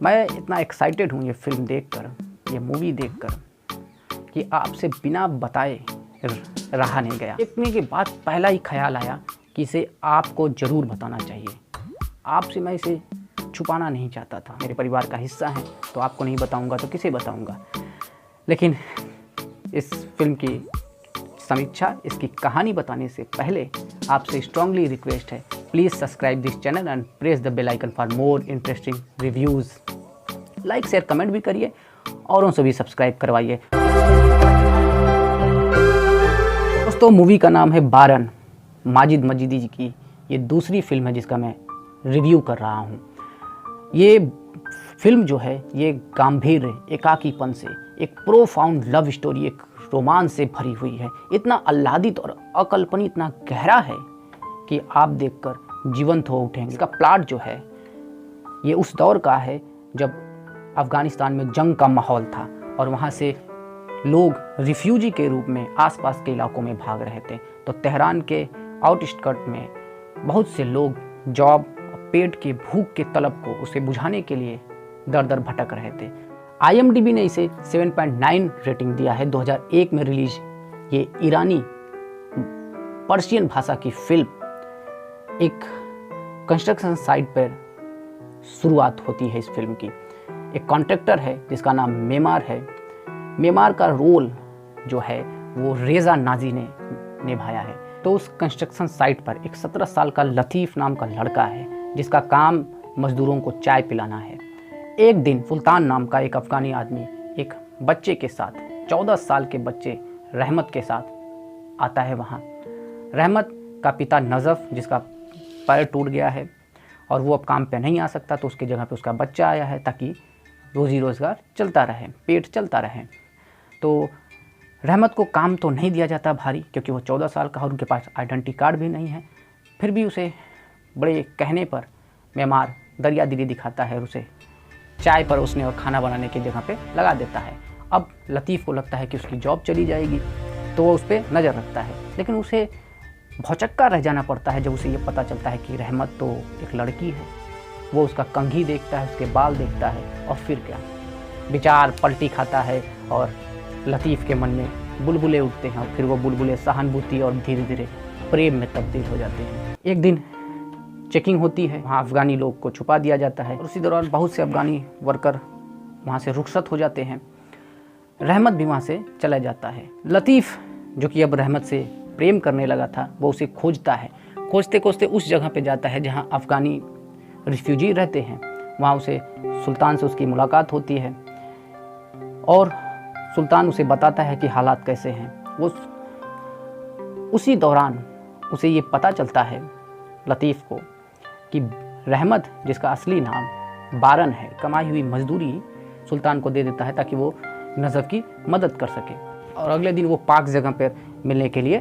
मैं इतना एक्साइटेड हूँ ये फिल्म देखकर, ये मूवी देखकर, कि आपसे बिना बताए रहा नहीं गया। देखने के बाद पहला ही ख्याल आया कि इसे आपको ज़रूर बताना चाहिए। आपसे मैं इसे छुपाना नहीं चाहता था, मेरे परिवार का हिस्सा है तो आपको नहीं बताऊंगा तो किसे बताऊंगा। लेकिन इस फिल्म की समीक्षा, इसकी कहानी बताने से पहले आपसे स्ट्रांगली रिक्वेस्ट है, please subscribe this channel and press the bell icon for more interesting reviews. Like share comment भी करिए, औरों से भी सब्सक्राइब करवाइए। दोस्तों, मूवी का नाम है बारन। माजिद मजीदी जी की ये दूसरी फिल्म है जिसका मैं रिव्यू कर रहा हूँ। ये फिल्म जो है ये गंभीर एकाकीपन से, एक प्रोफाउंड लव स्टोरी, एक रोमांस से भरी हुई है। इतना आह्लादित और अकल्पनीय, इतना गहरा है कि आप देखकर जीवंत हो उठेंगे। इसका प्लॉट जो है ये उस दौर का है जब अफ़गानिस्तान में जंग का माहौल था और वहाँ से लोग रिफ्यूजी के रूप में आसपास के इलाकों में भाग रहे थे। तो तेहरान के आउटस्कर्ट में बहुत से लोग जॉब, पेट के भूख के तलब को उसे बुझाने के लिए दर दर भटक रहे थे। IMDb ने इसे 7.9 रेटिंग दिया है। 2001 में रिलीज ये ईरानी पर्शियन भाषा की फिल्म एक कंस्ट्रक्शन साइट पर शुरुआत होती है। इस फिल्म की एक कॉन्ट्रैक्टर है जिसका नाम मेमार है। मेमार का रोल जो है वो रेज़ा नाजी ने निभाया है। तो उस कंस्ट्रक्शन साइट पर एक 17 साल का लतीफ़ नाम का लड़का है जिसका काम मजदूरों को चाय पिलाना है। एक दिन सुल्तान नाम का एक अफ़गानी आदमी एक बच्चे के साथ, 14 साल के बच्चे रहमत के साथ आता है वहाँ। रहमत का पिता नज़फ़, जिसका पैर टूट गया है और वो अब काम पे नहीं आ सकता, तो उसके जगह पे उसका बच्चा आया है ताकि रोज़ी रोज़गार चलता रहे, पेट चलता रहे। तो रहमत को काम तो नहीं दिया जाता भारी, क्योंकि वो 14 साल का और उनके पास आइडेंटिटी कार्ड भी नहीं है। फिर भी उसे बड़े कहने पर मेमार दरिया दिली दिखाता है और उसे चाय परोसने और खाना बनाने की जगह पे लगा देता है। अब लतीफ़ को लगता है कि उसकी जॉब चली जाएगी, तो वो उस पर नज़र रखता है। लेकिन उसे भौचक्का रह जाना पड़ता है जब उसे ये पता चलता है कि रहमत तो एक लड़की है। वो उसका कंघी देखता है, उसके बाल देखता है और फिर क्या, विचार पलटी खाता है और लतीफ़ के मन में बुलबुले उठते हैं और फिर वो बुलबुले सहानुभूति और धीरे धीरे प्रेम में तब्दील हो जाते हैं। एक दिन चेकिंग होती है, वहाँ अफ़गानी लोग को छुपा दिया जाता है और उसी दौरान बहुत से अफ़गानी वर्कर वहाँ से रुखसत हो जाते हैं। रहमत भी वहाँ से चला जाता है। लतीफ़ जो कि अब रहमत से प्रेम करने लगा था, वो उसे खोजता है। खोजते खोजते उस जगह पे जाता है जहाँ अफ़गानी रिफ्यूजी रहते हैं। वहाँ उसे सुल्तान से उसकी मुलाकात होती है और सुल्तान उसे बताता है कि हालात कैसे हैं। वो उसी दौरान उसे ये पता चलता है लतीफ़ को कि रहमत, जिसका असली नाम बारन है, कमाई हुई मजदूरी सुल्तान को दे देता है ताकि वो नज़फ़ की मदद कर सके। और अगले दिन वो पाक जगह पर मिलने के लिए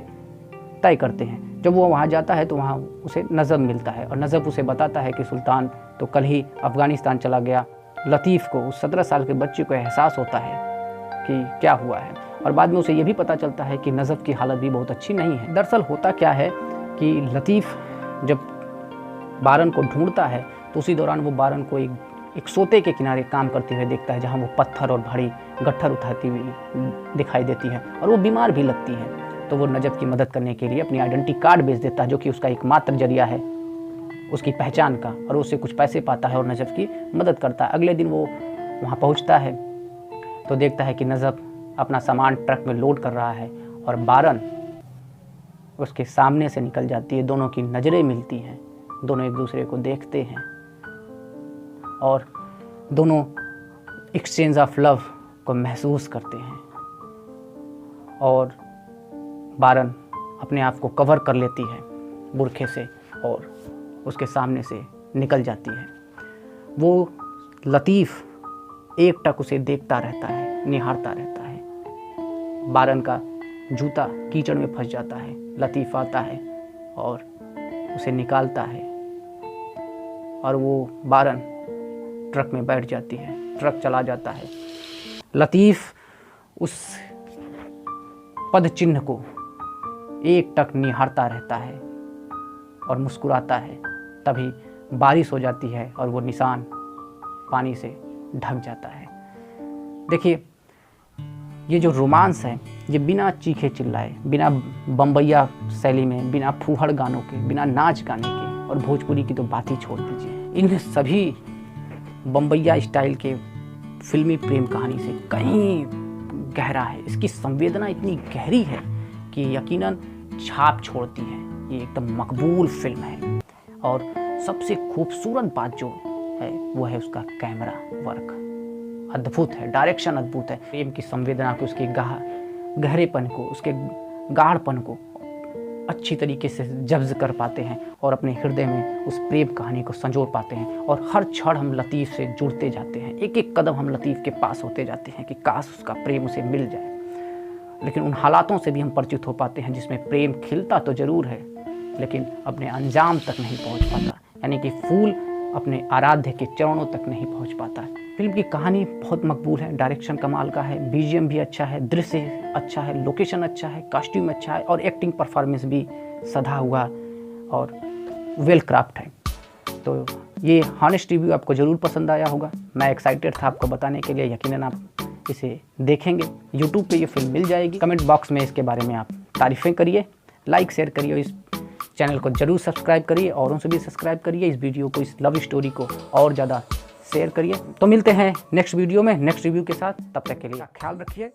तय करते हैं। जब वो वहाँ जाता है तो वहाँ उसे नज़फ़ मिलता है और नज़फ़ उसे बताता है कि सुल्तान तो कल ही अफ़गानिस्तान चला गया। लतीफ़ को, उस 17 साल के बच्चे को एहसास होता है कि क्या हुआ है और बाद में उसे ये भी पता चलता है कि नज़फ़ की हालत भी बहुत अच्छी नहीं है। दरअसल होता क्या है कि लतीफ़ जब बारन को ढूंढता है तो उसी दौरान वो बारन को एक सोते के किनारे काम करते हुए देखता है, जहाँ वो पत्थर और भारी गट्ठर उठाती हुई दिखाई देती है और वो बीमार भी लगती है। तो वो नजफ़ की मदद करने के लिए अपनी आइडेंटिटी कार्ड बेच देता है, जो कि उसका एकमात्र जरिया है उसकी पहचान का, और उससे कुछ पैसे पाता है और नजफ़ की मदद करता है। अगले दिन वो वहाँ पहुँचता है तो देखता है कि नजफ़ अपना सामान ट्रक में लोड कर रहा है और बारन उसके सामने से निकल जाती है। दोनों की नज़रें मिलती हैं, दोनों एक दूसरे को देखते हैं और दोनों एक्सचेंज ऑफ लव को महसूस करते हैं और बारन अपने आप को कवर कर लेती है बुरखे से और उसके सामने से निकल जाती है। वो लतीफ़ एकटक उसे देखता रहता है, निहारता रहता है। बारन का जूता कीचड़ में फंस जाता है। लतीफ़ आता है और उसे निकालता है और वो बारन ट्रक में बैठ जाती है। ट्रक चला जाता है। लतीफ़ उस पद चिन्ह को एकटक निहारता रहता है और मुस्कुराता है। तभी बारिश हो जाती है और वो निशान पानी से ढक जाता है। देखिए, ये जो रोमांस है ये बिना चीखे चिल्लाए, बिना बम्बैया शैली में, बिना फूहड़ गानों के, बिना नाच गाने के, और भोजपुरी की तो बात ही छोड़ दीजिए, इन सभी बम्बैया स्टाइल के फिल्मी प्रेम कहानी से कहीं गहरा है। इसकी संवेदना इतनी गहरी है कि यकीनन छाप छोड़ती है। ये एकदम मकबूल फिल्म है और सबसे खूबसूरत बात जो है वो है उसका कैमरा वर्क। अद्भुत है, डायरेक्शन अद्भुत है। प्रेम की संवेदना को, उसके गहरेपन को, उसके गाढ़पन को अच्छी तरीके से जब्ज कर पाते हैं और अपने हृदय में उस प्रेम कहानी को संजोर पाते हैं। और हर क्षण हम लतीफ़ से जुड़ते जाते हैं, एक एक कदम हम लतीफ़ के पास होते जाते हैं कि काश उसका प्रेम उसे मिल जाए। लेकिन उन हालातों से भी हम परिचित हो पाते हैं जिसमें प्रेम खिलता तो ज़रूर है लेकिन अपने अंजाम तक नहीं पहुंच पाता, यानी कि फूल अपने आराध्य के चरणों तक नहीं पहुंच पाता है। फिल्म की कहानी बहुत मकबूल है, डायरेक्शन कमाल का है, बीजीएम भी अच्छा है, दृश्य अच्छा है, लोकेशन अच्छा है, कॉस्ट्यूम अच्छा है और एक्टिंग परफॉर्मेंस भी सधा हुआ और वेल क्राफ्ट है। तो ये हॉनेस्ट रिव्यू आपको ज़रूर पसंद आया होगा। मैं एक्साइटेड था आपको बताने के लिए, यकीनन आप इसे देखेंगे। यूट्यूब पे ये फिल्म मिल जाएगी। कमेंट बॉक्स में इसके बारे में आप तारीफ़ें करिए, लाइक शेयर करिए और इस चैनल को जरूर सब्सक्राइब करिए, औरों से भी सब्सक्राइब करिए। इस वीडियो को, इस लव स्टोरी को और ज़्यादा शेयर करिए। तो मिलते हैं नेक्स्ट वीडियो में नेक्स्ट रिव्यू के साथ। तब तक के लिए ख्याल रखिए।